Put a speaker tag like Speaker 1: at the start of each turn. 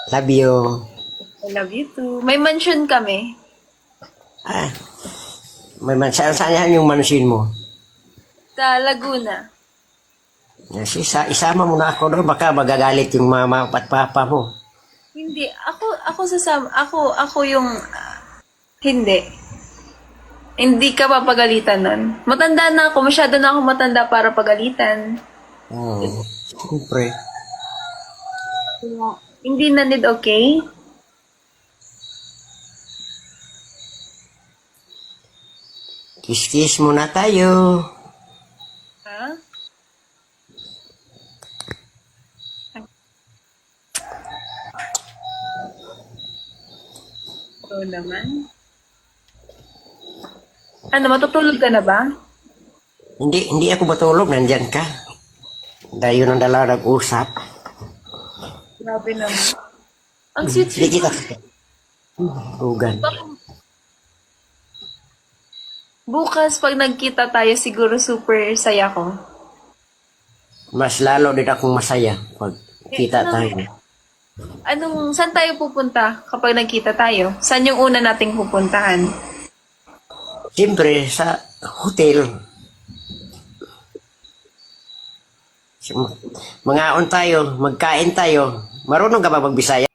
Speaker 1: Love you.
Speaker 2: I love you too. May mansion kami.
Speaker 1: Ah, saan yan yung mansion mo?
Speaker 2: Sa Laguna.
Speaker 1: Yes, isama mo na ako doon, baka magagalit yung mama at papa mo.
Speaker 2: Hindi. Ako sasama. Ako yung... hindi. Hindi ka papagalitan nun. Matanda na ako. Masyado na ako matanda para pagalitan.
Speaker 1: Siyempre.
Speaker 2: Hindi na need, okay?
Speaker 1: Kiss-kiss muna tayo.
Speaker 2: Ha? Oo naman. Ano, matutulog ka na ba?
Speaker 1: Hindi ako matulog, nandyan ka. Dahil yun ang dalawa nag-usap.
Speaker 2: Grabe naman. Ang sweet
Speaker 1: Hindi
Speaker 2: sweet.
Speaker 1: kita. Rugan.
Speaker 2: Bukas, pag nagkita tayo, siguro super saya ko.
Speaker 1: Mas lalo din akong masaya pag kita tayo.
Speaker 2: Saan tayo pupunta kapag nagkita tayo? Saan yung una nating pupuntahan?
Speaker 1: Siyempre, sa hotel. Mangaon tayo, magkain tayo. Marunong ka ba magbisaya?